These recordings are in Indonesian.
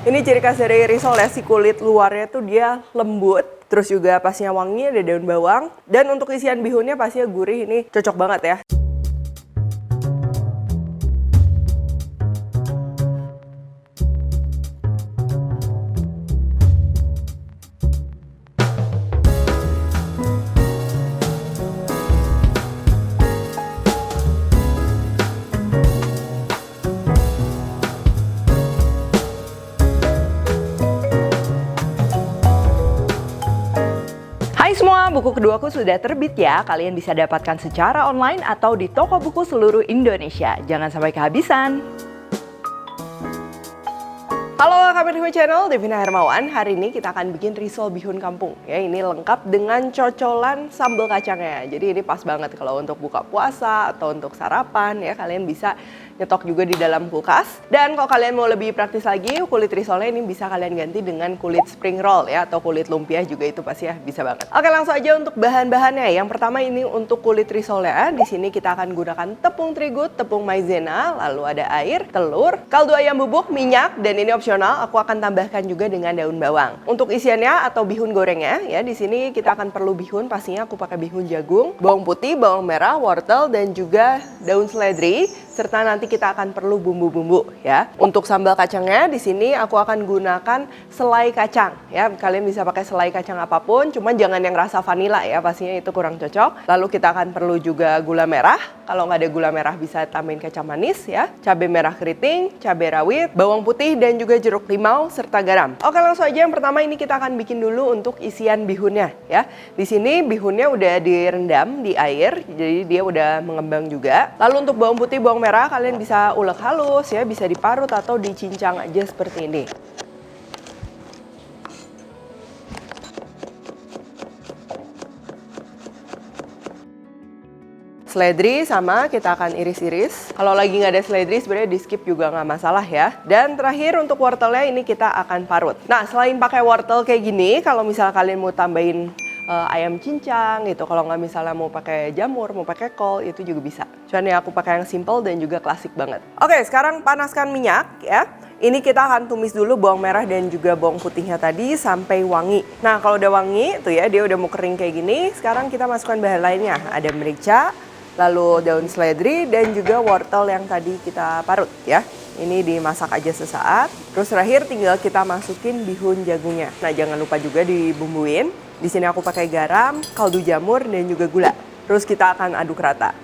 Ini ciri khas dari risol ya, si kulit luarnya tuh dia lembut. Terus juga pastinya wangi, ada daun bawang. Dan untuk isian bihunnya pastinya gurih, ini cocok banget ya. Hai semua, buku keduaku sudah terbit ya. Kalian bisa dapatkan secara online atau di toko buku seluruh Indonesia. Jangan sampai kehabisan. Halo, kami di channel Devina Hermawan. Hari ini kita akan bikin risol bihun kampung. Ya, ini lengkap dengan cocolan sambal kacangnya. Jadi ini pas banget kalau untuk buka puasa atau untuk sarapan ya. Kalian bisa nyetok juga di dalam kulkas. Dan kalau kalian mau lebih praktis lagi, kulit risolnya ini bisa kalian ganti dengan kulit spring roll ya, atau kulit lumpia juga itu pasti ya bisa banget. Oke, langsung aja untuk bahan-bahannya. Yang pertama ini untuk kulit risolnya. Di sini kita akan gunakan tepung terigu, tepung maizena, lalu ada air, telur, kaldu ayam bubuk, minyak, dan ini opsional. Aku akan tambahkan juga dengan daun bawang. Untuk isiannya atau bihun gorengnya ya, di sini kita akan perlu bihun. Pastinya aku pakai bihun jagung, bawang putih, bawang merah, wortel, dan juga daun seledri. Serta nanti kita akan perlu bumbu-bumbu ya. Untuk sambal kacangnya di sini aku akan gunakan selai kacang ya. Kalian bisa pakai selai kacang apapun, cuman jangan yang rasa vanila ya, pastinya itu kurang cocok. Lalu kita akan perlu juga gula merah. Kalau nggak ada gula merah bisa tambahin kecap manis ya. Cabai merah keriting, cabai rawit, bawang putih dan juga jeruk limau serta garam. Oke, langsung aja yang pertama ini kita akan bikin dulu untuk isian bihunnya ya. Di sini bihunnya udah direndam di air, jadi dia udah mengembang juga. Lalu untuk bawang putih, bawang merah kalian bisa ulek halus ya, bisa diparut atau dicincang aja seperti ini. Seledri sama kita akan iris-iris. Kalau lagi nggak ada seledri sebenarnya di skip juga nggak masalah ya. Dan terakhir untuk wortelnya ini kita akan parut. Nah, selain pakai wortel kayak gini, kalau misalnya kalian mau tambahin ayam cincang gitu, kalau nggak misalnya mau pakai jamur, mau pakai kol, itu juga bisa. Cuman ya aku pakai yang simple dan juga klasik banget. Oke, sekarang panaskan minyak ya. Ini kita akan tumis dulu bawang merah dan juga bawang putihnya tadi sampai wangi. Nah, kalau udah wangi tuh ya, dia udah mau kering kayak gini. Sekarang kita masukkan bahan lainnya. Ada merica, lalu daun seledri dan juga wortel yang tadi kita parut ya. Ini dimasak aja sesaat. Terus terakhir tinggal kita masukin bihun jagungnya. Nah, jangan lupa juga dibumbuin. Di sini aku pakai garam, kaldu jamur dan juga gula. Terus kita akan aduk rata.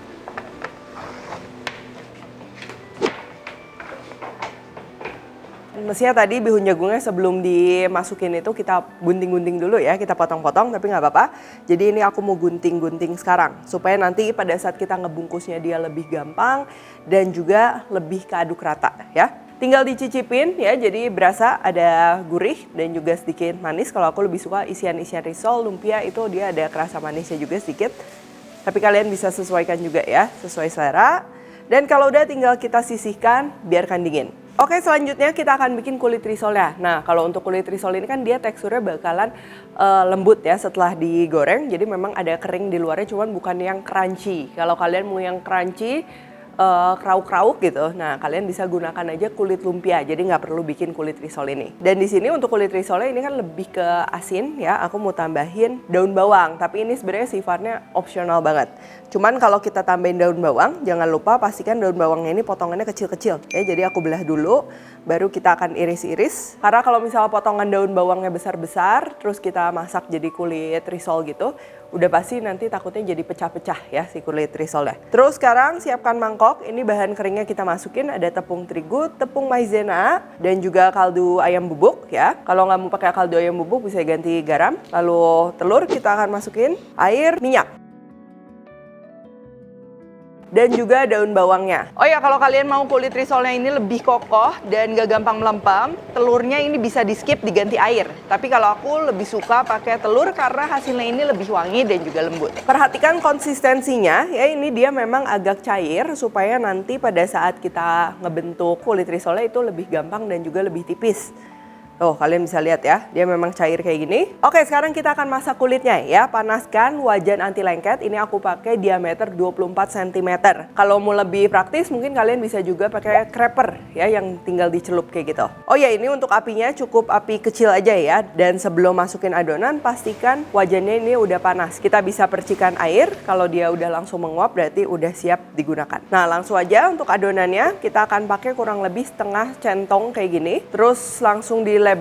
Mestinya tadi bihun jagungnya sebelum dimasukin itu kita gunting-gunting dulu ya, kita potong-potong, tapi nggak apa-apa. Jadi ini aku mau gunting-gunting sekarang, supaya nanti pada saat kita ngebungkusnya dia lebih gampang dan juga lebih keaduk rata ya. Tinggal dicicipin ya, jadi berasa ada gurih dan juga sedikit manis. Kalau aku lebih suka isian-isian risol, lumpia itu dia ada kerasa manisnya juga sedikit. Tapi kalian bisa sesuaikan juga ya, sesuai selera. Dan kalau udah tinggal kita sisihkan, biarkan dingin. Oke, selanjutnya kita akan bikin kulit risolnya. Nah, kalau untuk kulit risol ini kan dia teksturnya bakalan lembut ya setelah digoreng. Jadi memang ada kering di luarnya, cuman bukan yang crunchy. Kalau kalian mau yang crunchy, krauk-krauk gitu. Nah, kalian bisa gunakan aja kulit lumpia. Jadi nggak perlu bikin kulit risol ini. Dan di sini untuk kulit risolnya ini kan lebih ke asin ya. Aku mau tambahin daun bawang. Tapi ini sebenarnya sifatnya opsional banget. Cuman kalau kita tambahin daun bawang, jangan lupa pastikan daun bawangnya ini potongannya kecil-kecil. Ya, jadi aku belah dulu, baru kita akan iris-iris. Karena kalau misalnya potongan daun bawangnya besar-besar, terus kita masak jadi kulit risol gitu, udah pasti nanti takutnya jadi pecah-pecah ya si kulit risolnya. Terus sekarang siapkan mangkok, ini bahan keringnya kita masukin, ada tepung terigu, tepung maizena, dan juga kaldu ayam bubuk ya. Kalau nggak mau pakai kaldu ayam bubuk bisa ganti garam. Lalu telur kita akan masukin, air, minyak. Dan juga daun bawangnya. Oh ya, kalau kalian mau kulit risolnya ini lebih kokoh dan gak gampang melempem, telurnya ini bisa di skip diganti air. Tapi kalau aku lebih suka pakai telur karena hasilnya ini lebih wangi dan juga lembut. Perhatikan konsistensinya ya, ini dia memang agak cair supaya nanti pada saat kita ngebentuk kulit risolnya itu lebih gampang dan juga lebih tipis. Tuh, kalian bisa lihat ya, dia memang cair kayak gini. Oke, sekarang kita akan masak kulitnya ya. Panaskan wajan anti lengket. Ini aku pakai diameter 24 cm. Kalau mau lebih praktis, mungkin kalian bisa juga pakai creper ya, yang tinggal dicelup kayak gitu. Oh ya, ini untuk apinya cukup api kecil aja ya. Dan sebelum masukin adonan, pastikan wajannya ini udah panas. Kita bisa percikan air. Kalau dia udah langsung menguap, berarti udah siap digunakan. Nah, langsung aja untuk adonannya, kita akan pakai kurang lebih setengah centong kayak gini. Terus langsung dilebarkan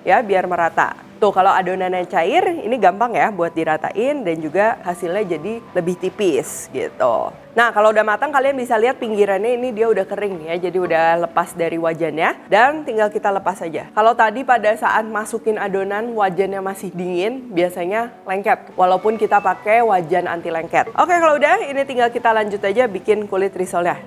ya biar merata. Tuh, kalau adonannya cair ini gampang ya buat diratain dan juga hasilnya jadi lebih tipis gitu. Nah, kalau udah matang kalian bisa lihat pinggirannya ini dia udah kering ya, jadi udah lepas dari wajannya dan tinggal kita lepas aja. Kalau tadi pada saat masukin adonan wajannya masih dingin, biasanya lengket walaupun kita pakai wajan anti lengket. Oke, kalau udah ini tinggal kita lanjut aja bikin kulit risolnya.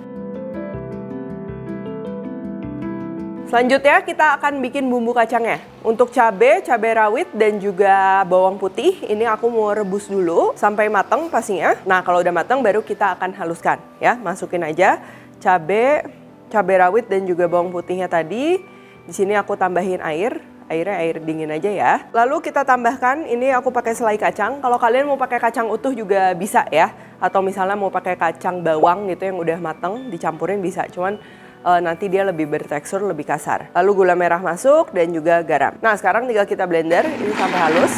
Selanjutnya kita akan bikin bumbu kacangnya. Untuk cabai rawit dan juga bawang putih, ini aku mau rebus dulu sampai matang pastinya. Nah, kalau udah matang baru kita akan haluskan ya. Masukin aja cabai rawit dan juga bawang putihnya tadi. Di sini aku tambahin airnya air dingin aja ya. Lalu kita tambahkan, ini aku pakai selai kacang. Kalau kalian mau pakai kacang utuh juga bisa ya. Atau misalnya mau pakai kacang bawang gitu yang udah matang, dicampurin bisa. Cuman nanti dia lebih bertekstur, lebih kasar. Lalu gula merah masuk dan juga garam. Nah, sekarang tinggal kita blender ini sampai halus.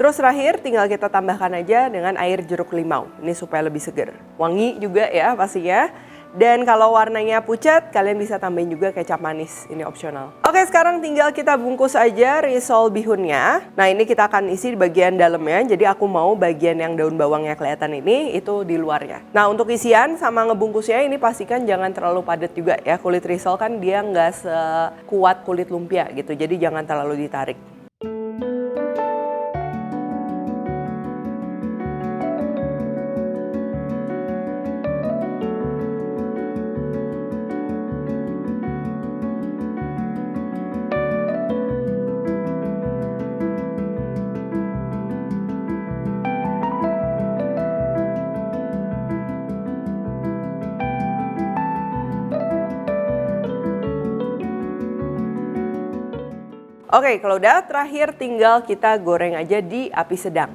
Terus terakhir tinggal kita tambahkan aja dengan air jeruk limau. Ini supaya lebih seger. Wangi juga ya pastinya. Dan kalau warnanya pucat, kalian bisa tambahin juga kecap manis, ini opsional. Oke, sekarang tinggal kita bungkus aja risol bihunnya. Nah, ini kita akan isi di bagian dalamnya, jadi aku mau bagian yang daun bawangnya kelihatan ini, itu di luarnya. Nah, untuk isian sama ngebungkusnya ini pastikan jangan terlalu padat juga ya. Kulit risol kan dia nggak sekuat kulit lumpia gitu, jadi jangan terlalu ditarik. Oke, kalau udah terakhir tinggal kita goreng aja di api sedang.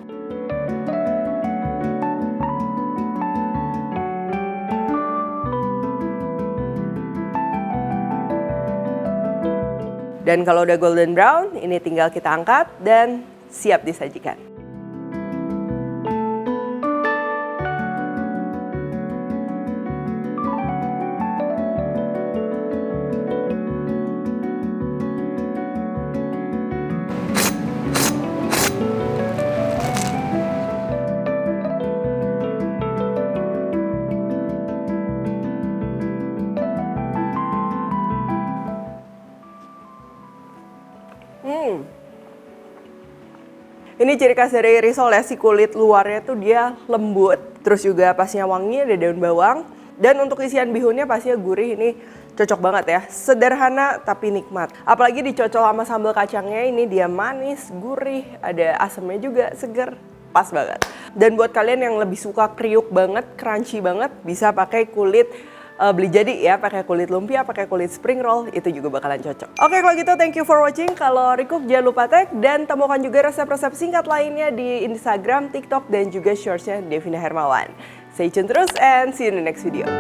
Dan kalau udah golden brown, ini tinggal kita angkat dan siap disajikan. Ini ciri khas dari risol ya, si kulit luarnya tuh dia lembut, terus juga pastinya wangi, ada daun bawang. Dan untuk isian bihunnya pastinya gurih, ini cocok banget ya. Sederhana tapi nikmat. Apalagi dicocol sama sambal kacangnya, ini dia manis, gurih, ada asamnya juga, seger. Pas banget. Dan buat kalian yang lebih suka kriuk banget, crunchy banget, bisa pakai kulit beli jadi ya, pakai kulit lumpia, pakai kulit spring roll, itu juga bakalan cocok. Oke, kalau gitu thank you for watching. Kalau recook jangan lupa tag dan temukan juga resep-resep singkat lainnya di Instagram, TikTok, dan juga shortsnya Devina Hermawan. Stay tune terus and see you in the next video.